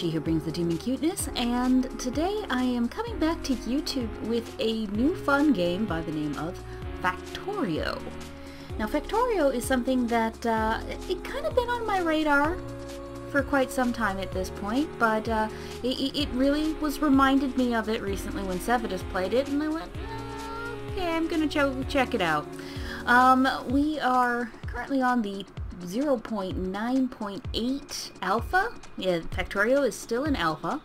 she who brings the demon cuteness, and today I am coming back to YouTube with a new fun game by the name of Factorio. Now Factorio is something that it kind of been on my radar for quite some time at this point, but it really was reminded me of it recently when Sevidus played it, and I went, okay, I'm gonna check it out. We are currently on the 0.9.8 alpha. Yeah, Factorio is still in alpha,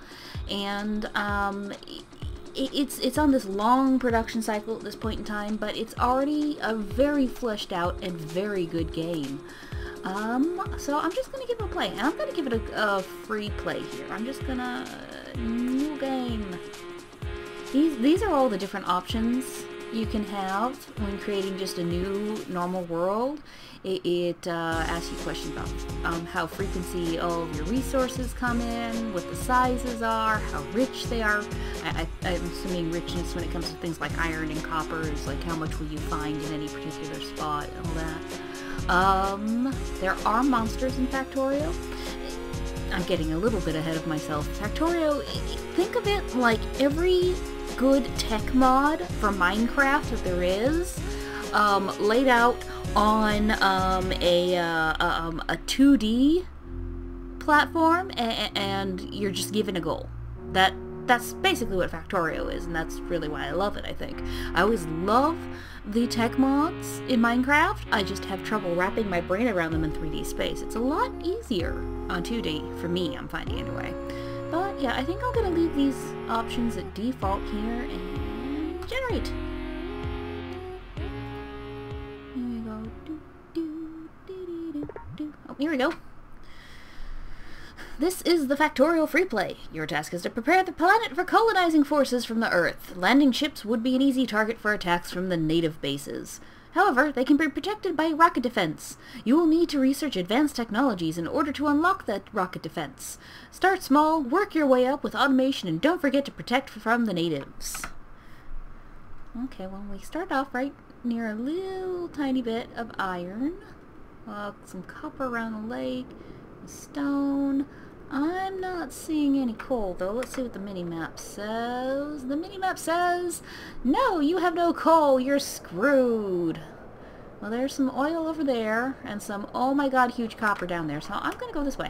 and it's on this long production cycle at this point in time, but it's already a very fleshed out and very good game. So I'm just gonna give it a play, and I'm gonna give it a free play here. I'm just gonna new game. These are all the different options you can have when creating just a new normal world. It asks you questions about how frequency all of your resources come in, what the sizes are, how rich they are. I'm assuming richness when it comes to things like iron and copper is like how much will you find in any particular spot and all that. There are monsters in Factorio. I'm getting a little bit ahead of myself. Factorio, think of it like every good tech mod for Minecraft that there is, laid out on a 2D platform, and you're just given a goal. That's basically what Factorio is, and that's really why I love it, I think. I always love the tech mods in Minecraft. I just have trouble wrapping my brain around them in 3D space. It's a lot easier on 2D, for me, I'm finding anyway. But yeah, I think I'm going to leave these options at default here and generate. Here we go. Oh, here we go. This is the Factorio free play. Your task is to prepare the planet for colonizing forces from the Earth. Landing ships would be an easy target for attacks from the native bases. However, they can be protected by rocket defense. You will need to research advanced technologies in order to unlock that rocket defense. Start small, work your way up with automation, and don't forget to protect from the natives. Okay, well, we start off right near a little tiny bit of iron. Some copper around the lake, stone. I'm not seeing any coal, though. Let's see what the mini-map says. The mini-map says, no, you have no coal. You're screwed. Well, there's some oil over there, and some, oh my god, huge copper down there. So I'm going to go this way.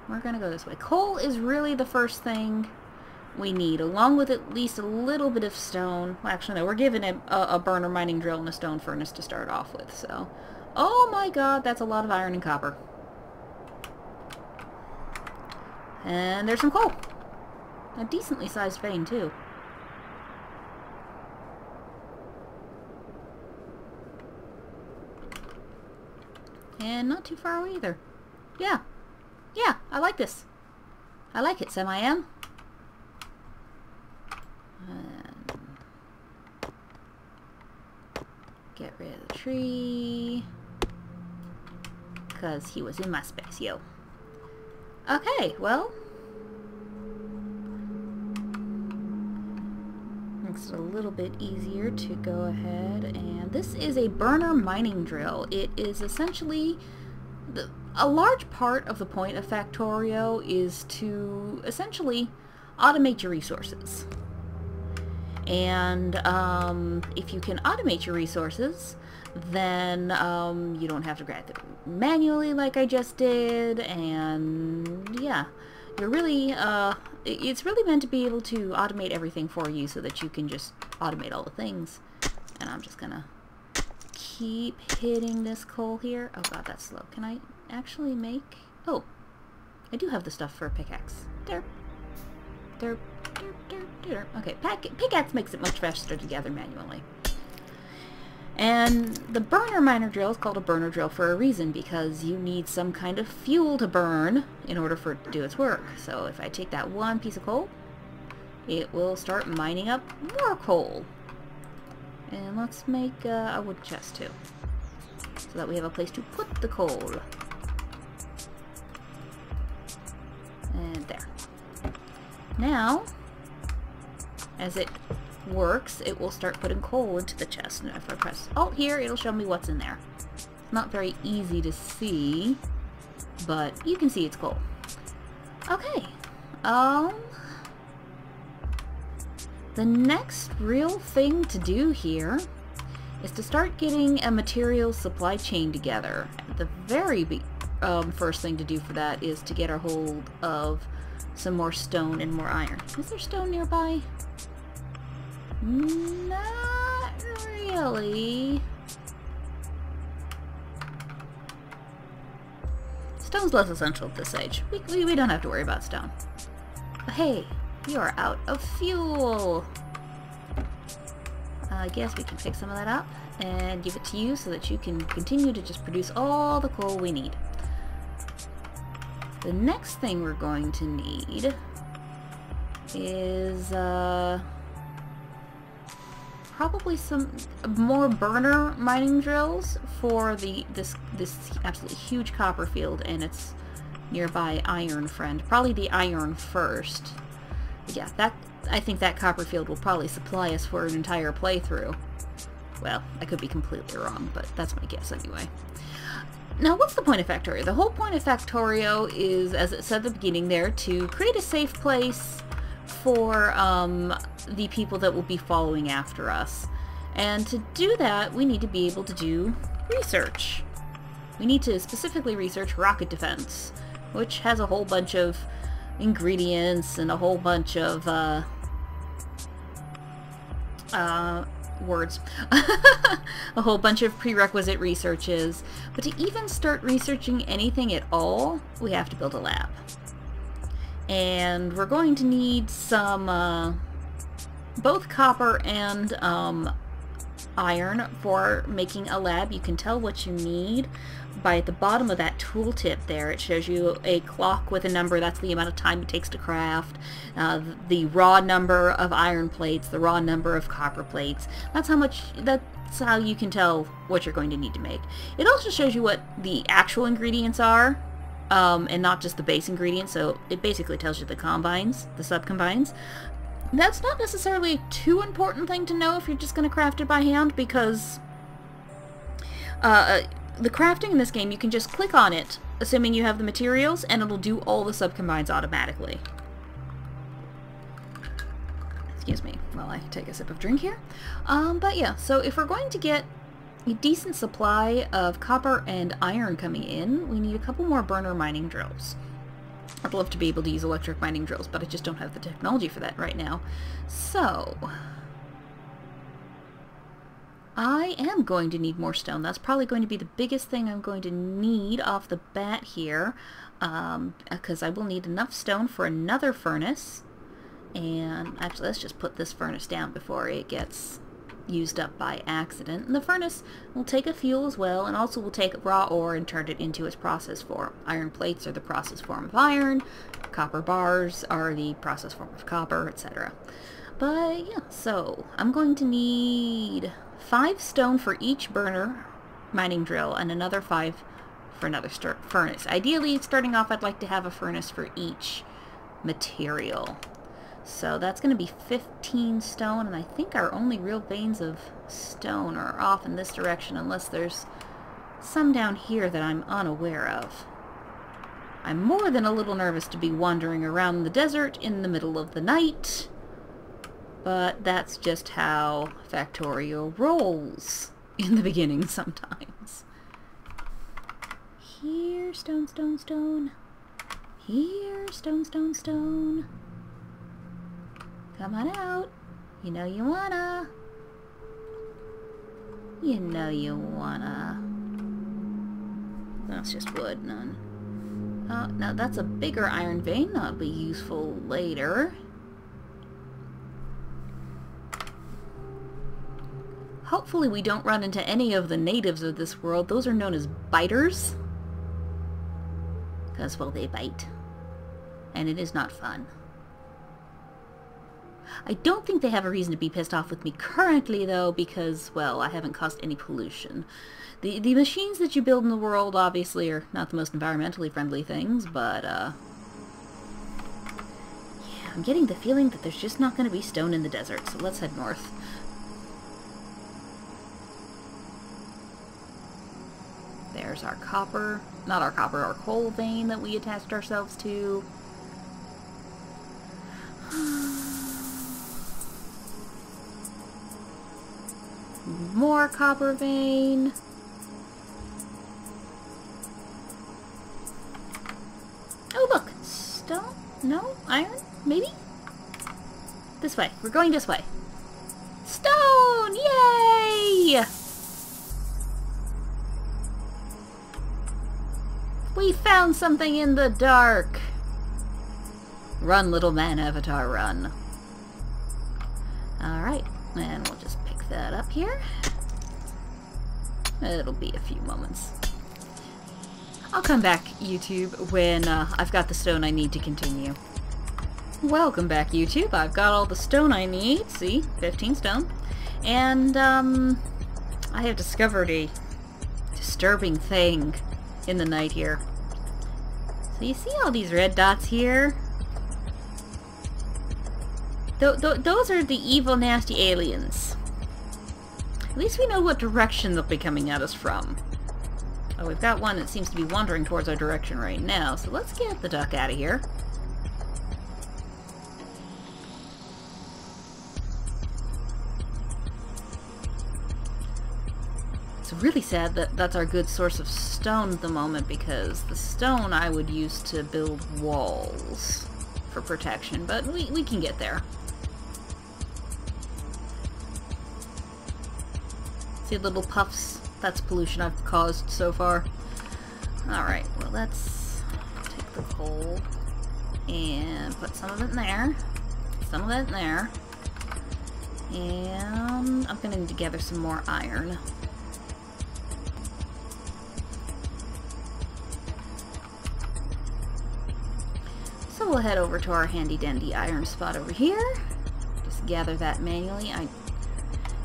We're going to go this way. Coal is really the first thing we need, along with at least a little bit of stone. Well, actually, no, we're given a burner mining drill and a stone furnace to start off with, so. Oh my god, that's a lot of iron and copper. And there's some coal. A decently sized vein, too. And not too far away either. Yeah. Yeah, I like this. I like it, Semi-Am. Get rid of the tree. Because he was in my space, yo. Okay, well, makes it a little bit easier to go ahead, and this is a burner mining drill. It is essentially, a large part of the point of Factorio is to essentially automate your resources. And if you can automate your resources, then you don't have to grab them manually like I just did, and yeah, you're really, it's really meant to be able to automate everything for you so that you can just automate all the things. And I'm just gonna keep hitting this coal here. Oh god, that's slow. Can I actually make, oh, I do have the stuff for a pickaxe. Derp. Derp. Derp. Derp. Derp. Okay, pickaxe makes it much faster to gather manually. And the burner miner drill is called a burner drill for a reason, because you need some kind of fuel to burn in order for it to do its work. So if I take that one piece of coal, it will start mining up more coal. And let's make a wood chest too, so that we have a place to put the coal. And there. Now, as it works, it will start putting coal into the chest, and if I press Alt here, it'll show me what's in there. It's not very easy to see, but you can see it's coal. Okay. Um... The next real thing to do here is to start getting a material supply chain together. The very first thing to do for that is to get a hold of some more stone and more iron. Is there stone nearby? Not really. Stone's less essential at this age. We don't have to worry about stone. But hey, we are out of fuel. I guess we can pick some of that up and give it to you so that you can continue to just produce all the coal we need. The next thing we're going to need is probably some more burner mining drills for this absolutely huge copper field and its nearby iron friend. Probably the iron first. Yeah, I think that copper field will probably supply us for an entire playthrough. Well, I could be completely wrong, but that's my guess anyway. Now, what's the point of Factorio? The whole point of Factorio is, as it said at the beginning there, to create a safe place for the people that will be following after us. And to do that, we need to be able to do research. We need to specifically research rocket defense, which has a whole bunch of ingredients and a whole bunch of words. A whole bunch of prerequisite researches. But to even start researching anything at all, we have to build a lab. And we're going to need some both copper and iron for making a lab. You can tell what you need by the bottom of that tooltip there. It shows you a clock with a number. That's the amount of time it takes to craft. The raw number of iron plates, the raw number of copper plates. That's how you can tell what you're going to need to make. It also shows you what the actual ingredients are, and not just the base ingredients. So it basically tells you the combines, the sub-combines. That's not necessarily a too important thing to know if you're just going to craft it by hand, because the crafting in this game, you can just click on it, assuming you have the materials, and it'll do all the sub-combines automatically. Excuse me while I take a sip of drink here. But yeah, so if we're going to get a decent supply of copper and iron coming in, we need a couple more burner mining drills. I'd love to be able to use electric mining drills, but I just don't have the technology for that right now. So I am going to need more stone. That's probably going to be the biggest thing I'm going to need off the bat here, because I will need enough stone for another furnace. And actually, let's just put this furnace down before it gets used up by accident. And the furnace will take a fuel as well, and also will take raw ore and turn it into its process form. Iron plates are the process form of iron, copper bars are the process form of copper, etc. But yeah, so I'm going to need 5 stone for each burner mining drill and another 5 for another furnace. Ideally, starting off, I'd like to have a furnace for each material. So that's going to be 15 stone, and I think our only real veins of stone are off in this direction, unless there's some down here that I'm unaware of. I'm more than a little nervous to be wandering around the desert in the middle of the night, but that's just how Factorio rolls in the beginning sometimes. Here, stone, stone, stone. Here, stone, stone, stone. Come on out. You know you wanna. You know you wanna. That's just wood, none. Oh, now that's a bigger iron vein. That'll be useful later. Hopefully we don't run into any of the natives of this world. Those are known as biters. Because, well, they bite. And it is not fun. I don't think they have a reason to be pissed off with me currently, though, because, well, I haven't caused any pollution. The machines that you build in the world, obviously, are not the most environmentally friendly things, but, yeah, I'm getting the feeling that there's just not going to be stone in the desert, so let's head north. There's our copper, not our copper, our coal vein that we attached ourselves to. One more copper vein. Oh, look! Stone? No? Iron? Maybe? This way. We're going this way. Stone! Yay! We found something in the dark! Run, little man avatar, run. Alright, and we'll just pick that up here. It'll be a few moments. I'll come back, YouTube, when I've got the stone I need to continue. Welcome back, YouTube. I've got all the stone I need. See? 15 stone. And, I have discovered a disturbing thing in the night here. So you see all these red dots here? Those are the evil, nasty aliens. At least we know what direction they'll be coming at us from. Oh, we've got one that seems to be wandering towards our direction right now, so let's get the duck out of here. It's really sad that that's our good source of stone at the moment, because the stone I would use to build walls for protection, but we can get there. See little puffs? That's pollution I've caused so far. Alright, well let's take the coal and put some of it in there, some of it in there, and I'm gonna need to gather some more iron. So we'll head over to our handy dandy iron spot over here. Just gather that manually.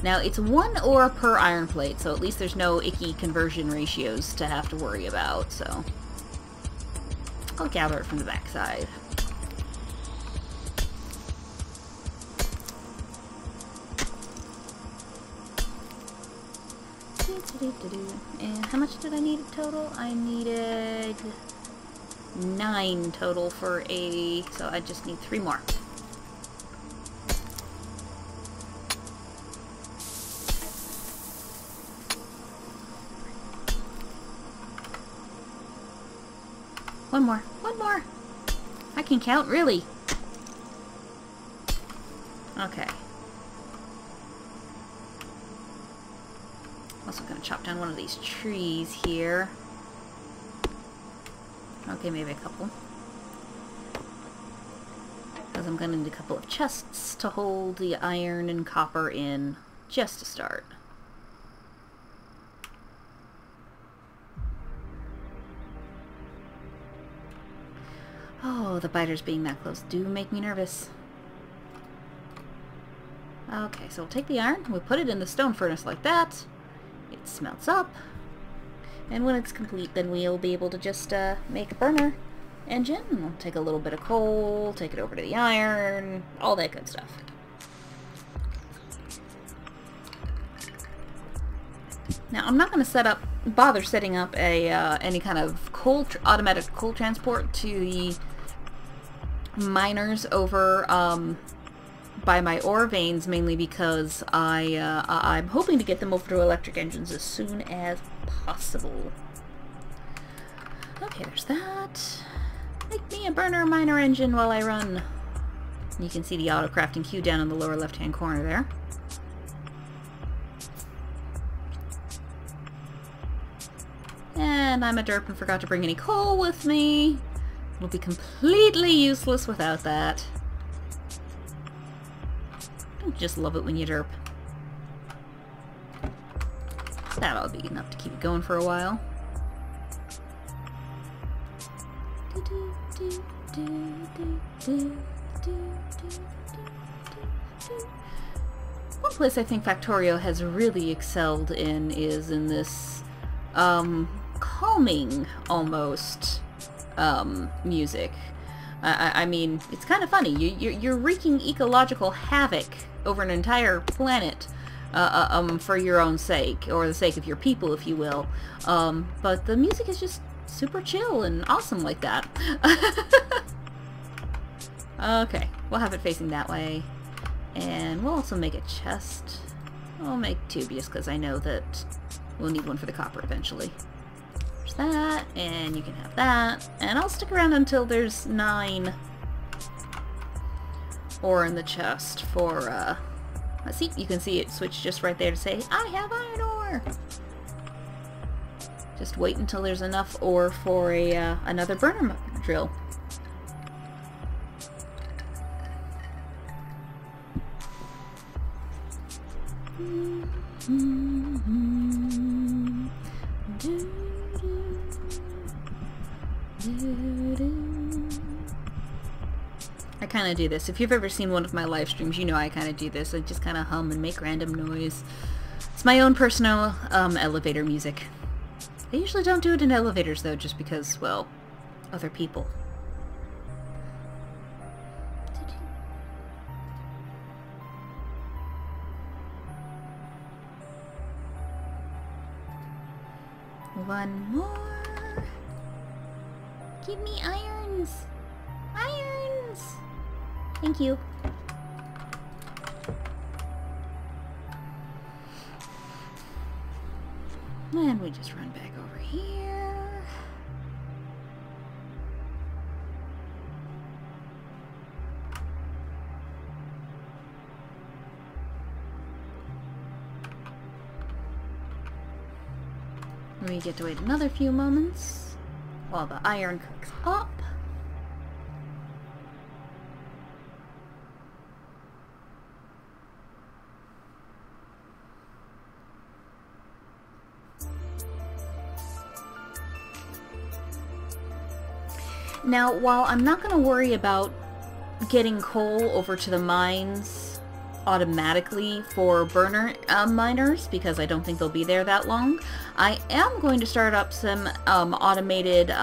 Now, it's 1 ore per iron plate, so at least there's no icky conversion ratios to have to worry about, so I'll gather it from the backside. And how much did I need total? I needed 9 total for so I just need 3 more. One more. One more! I can count, really. Okay. Also gonna chop down one of these trees here. Okay, maybe a couple. Because I'm gonna need a couple of chests to hold the iron and copper in, just to start. Oh, the biters being that close do make me nervous. Okay, so we'll take the iron, we'll put it in the stone furnace like that. It smelts up. And when it's complete, then we'll be able to just make a burner engine. We'll take a little bit of coal, take it over to the iron, all that good stuff. Now, I'm not going to bother setting up a any kind of automatic coal transport to the miners over by my ore veins, mainly because I'm hoping to get them over to electric engines as soon as possible. Okay, there's that. Make me a burner miner engine while I run. You can see the auto crafting queue down in the lower left hand corner there. And I'm a derp and forgot to bring any coal with me. It'll be completely useless without that. Don't you just love it when you derp? That'll be enough to keep it going for a while. One place I think Factorio has really excelled in is in this calming almost music. I mean, it's kind of funny. You're wreaking ecological havoc over an entire planet for your own sake, or the sake of your people, if you will. But the music is just super chill and awesome like that. Okay, we'll have it facing that way. And we'll also make a chest I'll make 2 just because I know that we'll need one for the copper eventually. There's that, and you can have that. And I'll stick around until there's 9 ore in the chest for, see, you can see it switch just right there to say, I have iron ore! Just wait until there's enough ore for another burner drill. I kind of do this. If you've ever seen one of my live streams, you know I kind of do this. I just kind of hum and make random noise. It's my own personal elevator music. I usually don't do it in elevators though, just because, well, other people. One more. Give me irons. Irons. Thank you. And we just run back over here. We get to wait another few moments while the iron cooks up. Now, while I'm not going to worry about getting coal over to the mines automatically for burner miners, because I don't think they'll be there that long, I am going to start up some automated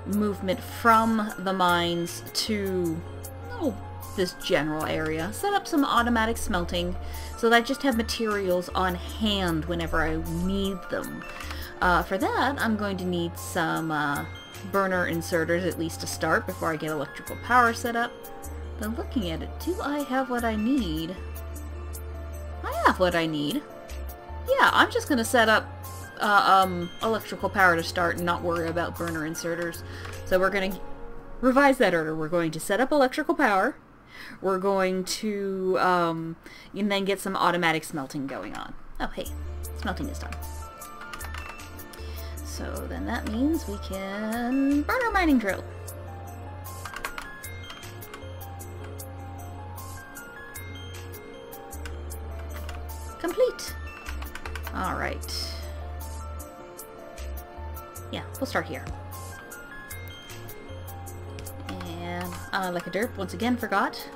movement from the mines to this general area. Set up some automatic smelting so that I just have materials on hand whenever I need them. For that, I'm going to need some burner inserters, at least to start, before I get electrical power set up. But looking at it, do I have what I need? I have what I need. Yeah, I'm just going to set up electrical power to start and not worry about burner inserters. So we're going to revise that order. We're going to set up electrical power. We're going to and then get some automatic smelting going on. Oh, hey, smelting is done. So then that means we can burn our mining drill. Complete. All right. Yeah, we'll start here. And like a derp, once again forgot.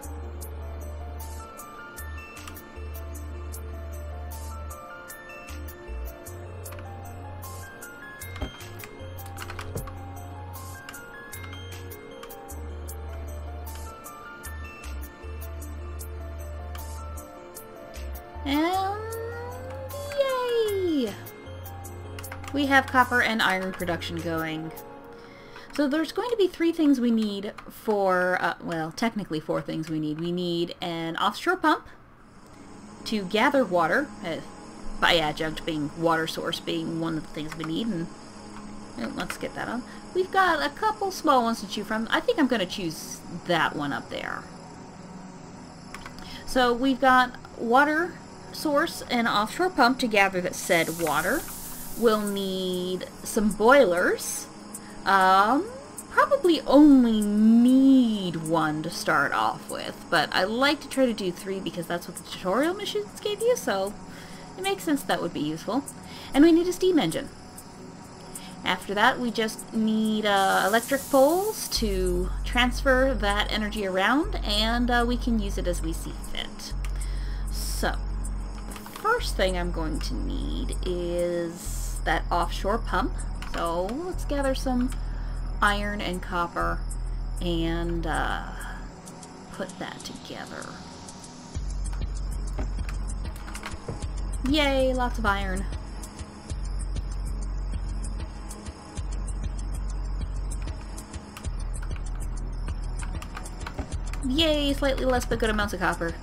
And yay! We have copper and iron production going. So there's going to be 3 things we need for, well, technically 4 things we need. We need an offshore pump to gather water, by adjunct being water source being one of the things we need, and let's get that on. We've got a couple small ones to choose from. I think I'm going to choose that one up there. So we've got water source and offshore pump to gather that said water. We'll need some boilers. Probably only need 1 to start off with, but I like to try to do 3 because that's what the tutorial missions gave you, so it makes sense that would be useful. And we need a steam engine. After that, we just need electric poles to transfer that energy around, and we can use it as we see fit. So, the first thing I'm going to need is that offshore pump. So, let's gather some iron and copper and put that together. Yay, lots of iron. Yay, slightly less but good amounts of copper.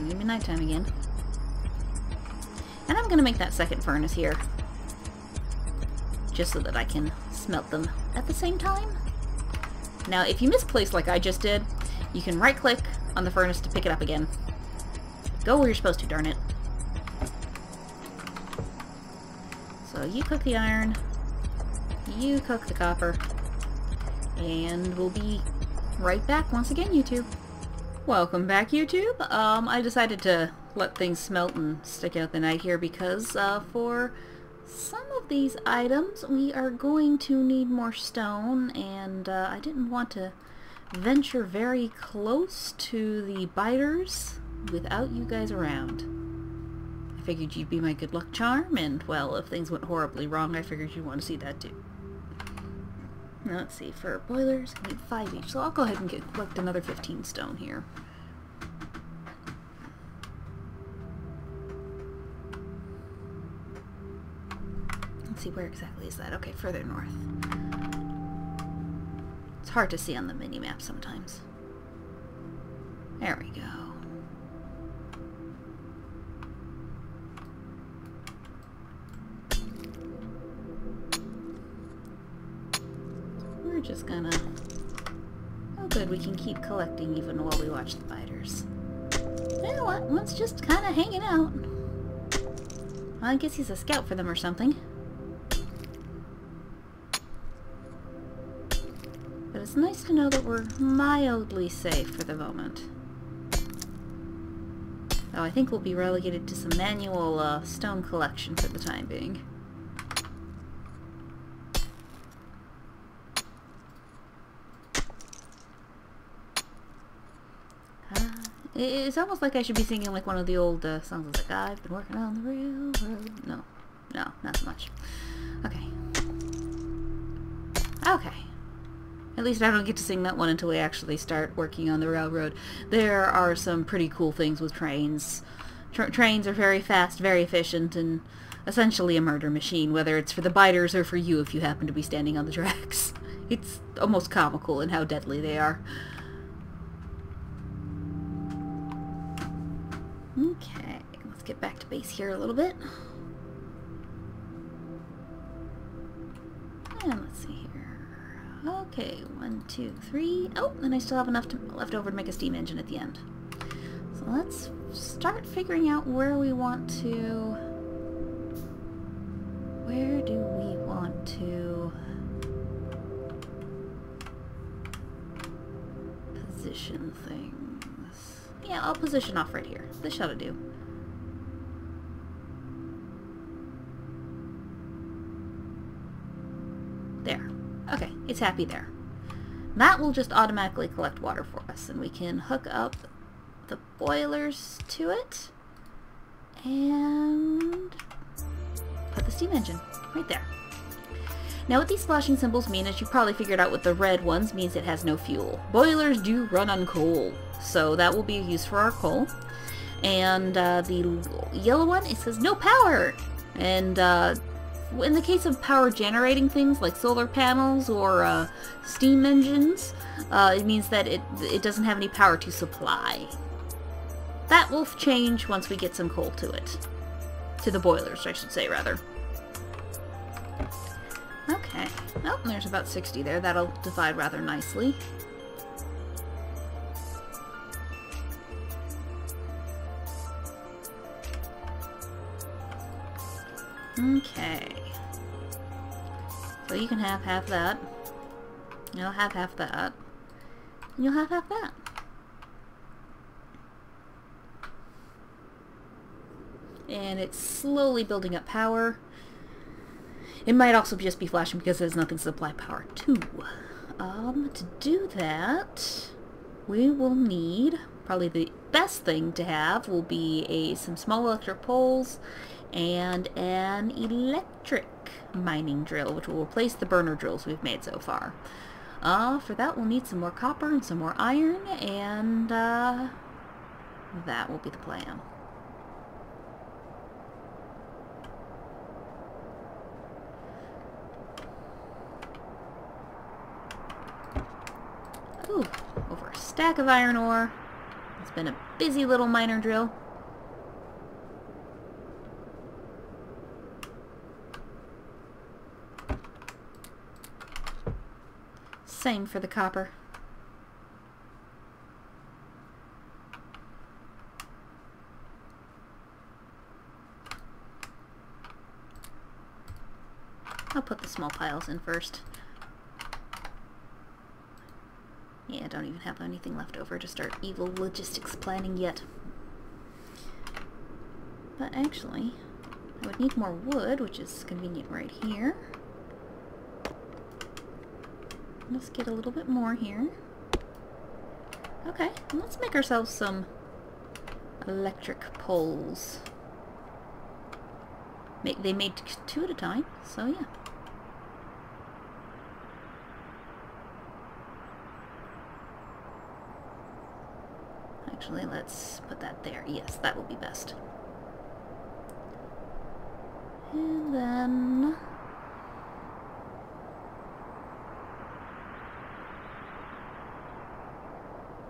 gonna be nighttime again. And I'm gonna make that second furnace here. Just so that I can smelt them at the same time. Now, if you misplace like I just did, you can right-click on the furnace to pick it up again. Go where you're supposed to, darn it. So you cook the iron, you cook the copper, and we'll be right back once again, YouTube. Welcome back, YouTube. I decided to let things smelt and stick out the night here because for some of these items we are going to need more stone, and I didn't want to venture very close to the biters without you guys around. I figured you'd be my good luck charm, and well, if things went horribly wrong, I figured you'd want to see that too. Now, let's see, for boilers, I need 5 each, so I'll go ahead and collect another 15 stone here. Let's see, where exactly is that? Okay, further north. It's hard to see on the mini-map sometimes. There we go. We're just gonna... Oh good, we can keep collecting even while we watch the biters. You know what? One's just kind of hanging out. Well, I guess he's a scout for them or something. But it's nice to know that we're mildly safe for the moment. Oh, I think we'll be relegated to some manual stone collection for the time being. It's almost like I should be singing like one of the old songs. It's like, I've been working on the railroad. No, not so much. Okay. Okay. At least I don't get to sing that one until we actually start working on the railroad. There are some pretty cool things with trains. Trains are very fast, very efficient, and essentially a murder machine, whether it's for the biters or for you if you happen to be standing on the tracks. It's almost comical in how deadly they are. Okay, let's get back to base here a little bit. And let's see here. Okay, 1, 2, 3. Oh, and I still have enough left over to make a steam engine at the end. So let's start figuring out where we want to... Where do we want to position things? Yeah, I'll position off right here. This shall do. There. Okay, it's happy there. That will just automatically collect water for us, and we can hook up the boilers to it and put the steam engine right there. Now what these flashing symbols mean, as you probably figured out with the red ones, means it has no fuel. Boilers do run on coal, so that will be used for our coal. And the yellow one, it says no power! And in the case of power generating things like solar panels or steam engines, it means that it doesn't have any power to supply. That will change once we get some coal to it. To the boilers, I should say, rather. Okay. Oh, there's about 60 there. That'll divide rather nicely. Okay. So you can have half that. You'll have half that. And you'll have half that. And it's slowly building up power. It might also just be flashing because there's nothing to supply power to. To do that, we will need, probably the best thing to have will be some small electric poles and an electric mining drill, which will replace the burner drills we've made so far. For that we'll need some more copper and some more iron, and that will be the plan. Ooh, over a stack of iron ore. It's been a busy little miner drill. Same for the copper. I'll put the small piles in first. Yeah, I don't even have anything left over to start evil logistics planning yet. But actually, I would need more wood, which is convenient right here. Let's get a little bit more here. Okay, let's make ourselves some electric poles. They made 2 at a time, so yeah. Actually, let's put that there. Yes, that will be best. And then...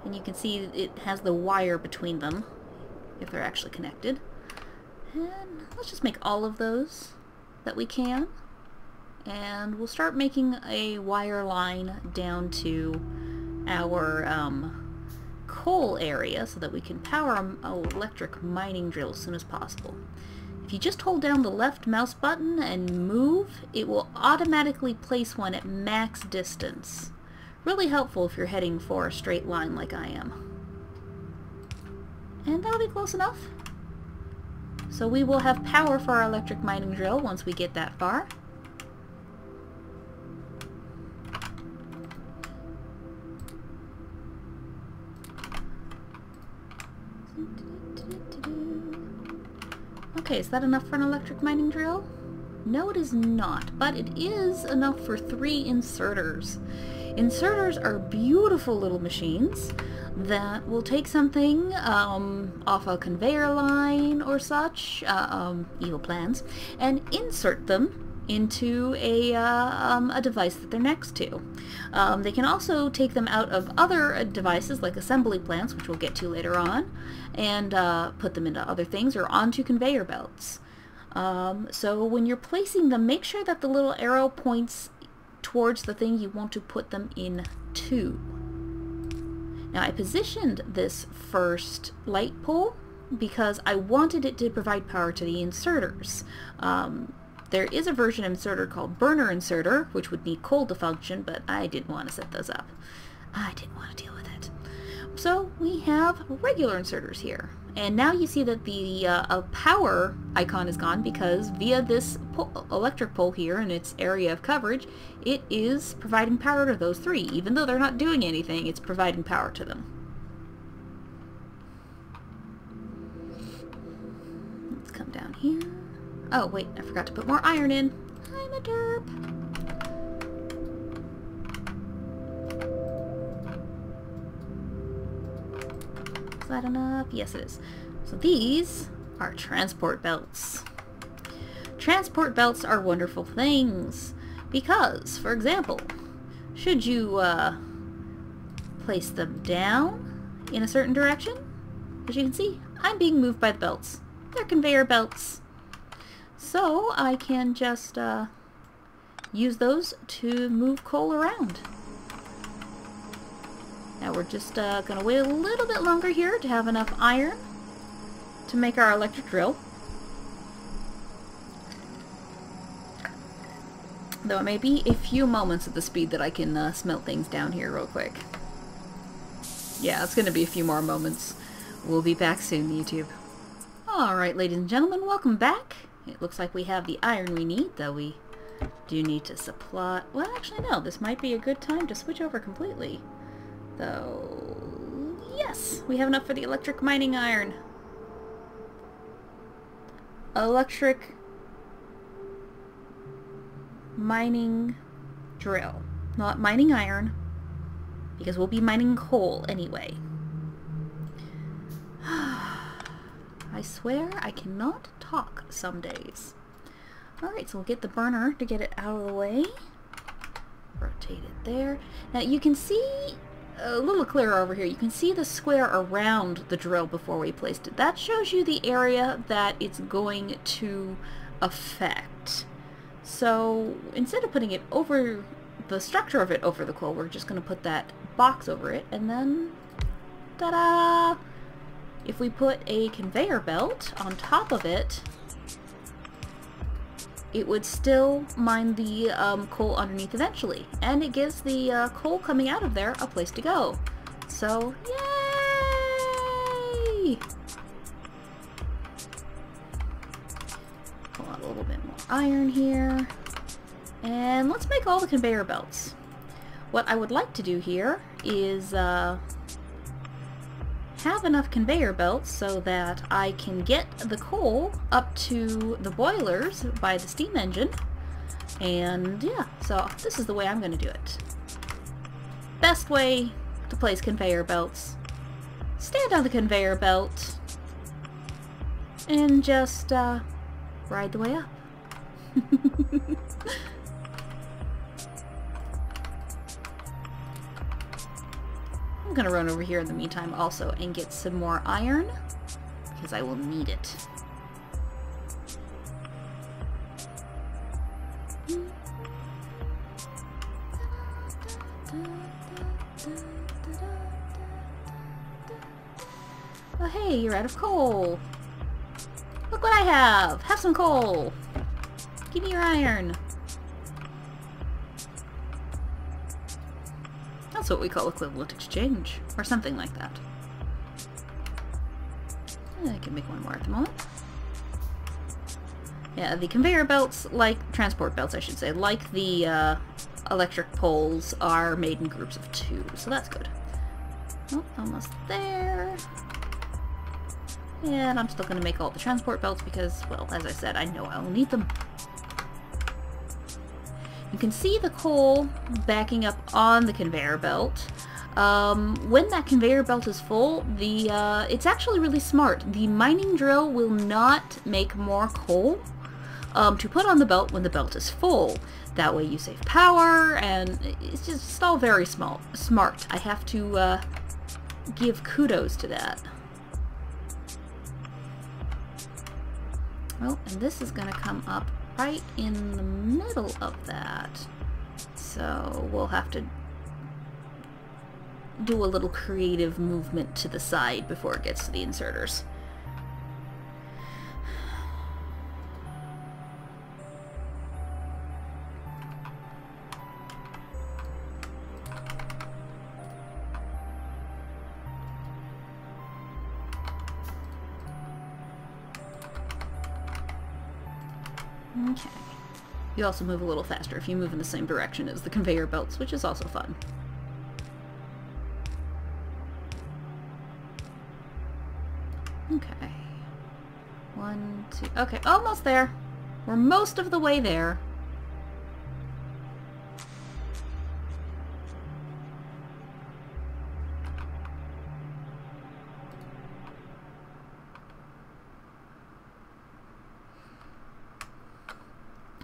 and you can see it has the wire between them, if they're actually connected. And let's just make all of those that we can. And we'll start making a wire line down to our coal area so that we can power an electric mining drill as soon as possible. If you just hold down the left mouse button and move, it will automatically place one at max distance. Really helpful if you're heading for a straight line like I am. And that'll be close enough. So we will have power for our electric mining drill once we get that far. Okay, is that enough for an electric mining drill? No, it is not, but it is enough for 3 inserters. Inserters are beautiful little machines that will take something off a conveyor line or such, evil plans, and insert them into a device that they're next to. They can also take them out of other devices like assembly plants, which we'll get to later on, and put them into other things or onto conveyor belts. So when you're placing them, make sure that the little arrow points towards the thing you want to put them into. Now I positioned this first light pole because I wanted it to provide power to the inserters. There is a version of inserter called burner inserter, which would need coal to function, but I didn't want to set those up. I didn't want to deal with it. So we have regular inserters here. And now you see that the power icon is gone because via this electric pole here and its area of coverage, it is providing power to those 3. Even though they're not doing anything, it's providing power to them. Let's come down here. Oh, wait, I forgot to put more iron in. I'm a derp. Is that enough? Yes, it is. So these are transport belts. Transport belts are wonderful things because, for example, should you place them down in a certain direction, as you can see, I'm being moved by the belts. They're conveyor belts. So I can just use those to move coal around. Now we're just going to wait a little bit longer here to have enough iron to make our electric drill. Though it may be a few moments at the speed that I can smelt things down here real quick. Yeah, it's going to be a few more moments. We'll be back soon, YouTube. Alright, ladies and gentlemen, welcome back. It looks like we have the iron we need, though we do need to supply... Well, actually, no. This might be a good time to switch over completely. Though... Yes! We have enough for the electric mining iron. Electric... mining drill. Not mining iron, because we'll be mining coal anyway. I swear I cannot talk some days. Alright, so we'll get the burner to get it out of the way. Rotate it there. Now you can see a little clearer over here, you can see the square around the drill before we placed it. That shows you the area that it's going to affect. So instead of putting it over the structure of it over the coal, we're just going to put that box over it, and then ta-da! If we put a conveyor belt on top of it, it would still mine the coal underneath eventually, and it gives the coal coming out of there a place to go. So, yay! Pull out a little bit more iron here, and let's make all the conveyor belts. What I would like to do here is have enough conveyor belts so that I can get the coal up to the boilers by the steam engine. And yeah, so this is the way I'm going to do it. Best way to place conveyor belts. Stand on the conveyor belt and just ride the way up. I'm gonna run over here in the meantime also and get some more iron, because I will need it. Oh hey, you're out of coal! Look what I have! Have some coal! Give me your iron! That's what we call equivalent exchange, or something like that. I can make one more at the moment. Yeah, the conveyor belts, like transport belts I should say, like the electric poles, are made in groups of 2, so that's good. Oh, almost there. And I'm still going to make all the transport belts because, well, as I said, I know I will need them. You can see the coal backing up on the conveyor belt. When that conveyor belt is full, it's actually really smart. The mining drill will not make more coal to put on the belt when the belt is full. That way you save power, and it's just all very smart. I have to give kudos to that. Oh, and this is going to come up right in the middle of that. So we'll have to do a little creative movement to the side before it gets to the inserters. Okay. You also move a little faster if you move in the same direction as the conveyor belts, which is also fun. Okay. 1, 2... Okay, almost there. We're most of the way there.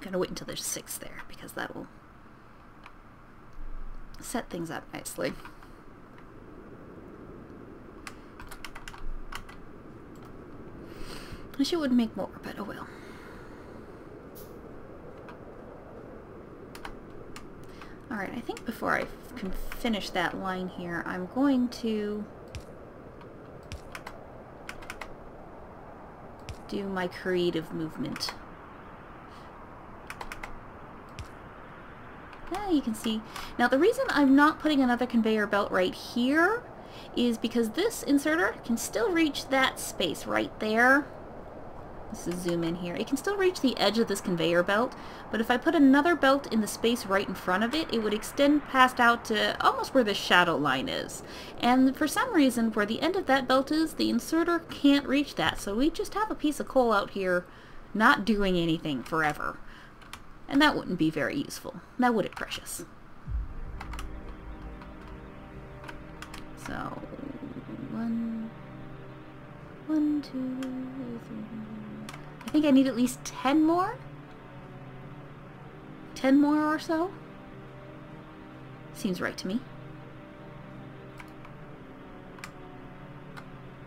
Gotta wait until there's 6 there, because that will set things up nicely. I wish it would make more, but oh well. Alright, I think before I can finish that line here, I'm going to do my creative movement. Yeah, you can see. Now the reason I'm not putting another conveyor belt right here is because this inserter can still reach that space right there. Let's just zoom in here. It can still reach the edge of this conveyor belt, but if I put another belt in the space right in front of it, it would extend past out to almost where the shadow line is. And for some reason, where the end of that belt is, the inserter can't reach that, so we just have a piece of coal out here not doing anything forever. And that wouldn't be very useful. Now would it, precious? So, 1, 2, 3. I think I need at least 10 more? 10 more or so? Seems right to me.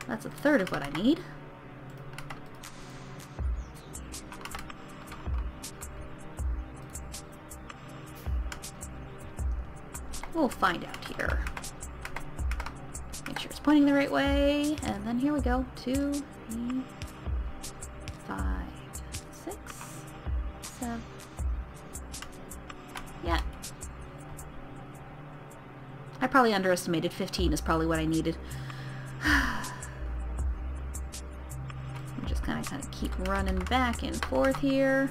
That's a third of what I need. We'll find out here. Make sure it's pointing the right way, and then here we go. 2, 3, 5, 6, 7. Yeah. I probably underestimated. 15 is probably what I needed. I'm just kind of keep running back and forth here.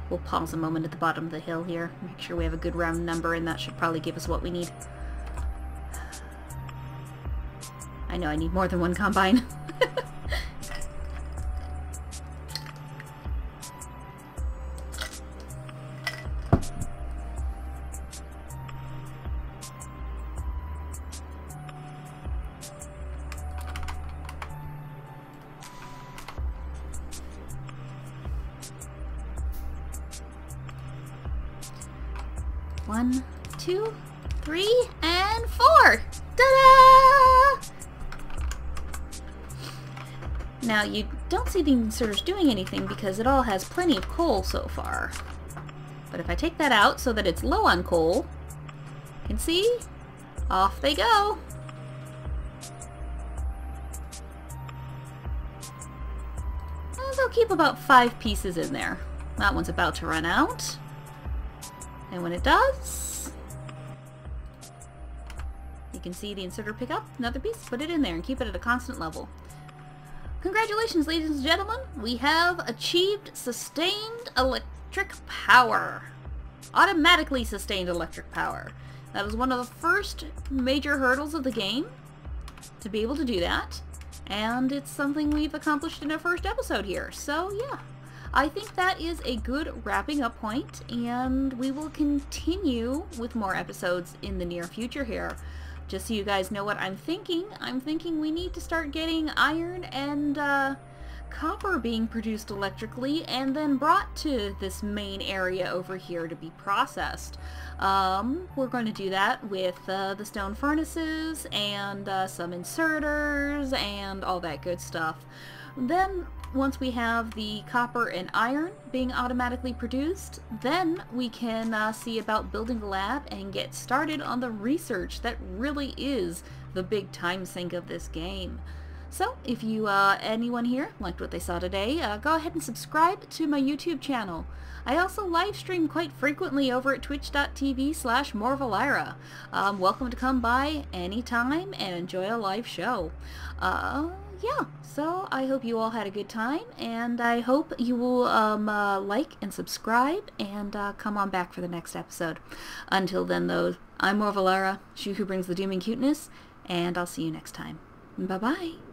We'll pause a moment at the bottom of the hill here. Make sure we have a good round number, and that should probably give us what we need. I know I need more than one combine. One, 2, 3, and 4! Ta-da! Now, you don't see the inserters doing anything because it all has plenty of coal so far. But if I take that out so that it's low on coal, you can see, off they go. And they'll keep about 5 pieces in there. That one's about to run out. And when it does, you can see the inserter pick up another piece, put it in there, and keep it at a constant level. Congratulations, ladies and gentlemen! We have achieved sustained electric power. Automatically sustained electric power. That was one of the first major hurdles of the game, to be able to do that. And it's something we've accomplished in our first episode here. So, yeah. I think that is a good wrapping up point, and we will continue with more episodes in the near future here. Just so you guys know what I'm thinking we need to start getting iron and copper being produced electrically and then brought to this main area over here to be processed. We're going to do that with the stone furnaces and some inserters and all that good stuff. Then, once we have the copper and iron being automatically produced, then we can see about building a lab and get started on the research that really is the big time sink of this game. So, if you, anyone here liked what they saw today, go ahead and subscribe to my YouTube channel. I also live stream quite frequently over at twitch.tv/morevalira. Welcome to come by anytime and enjoy a live show. Yeah, so I hope you all had a good time, and I hope you will like and subscribe and come on back for the next episode. Until then, though, I'm Morevalira, she who brings the doom and cuteness, and I'll see you next time. Bye-bye.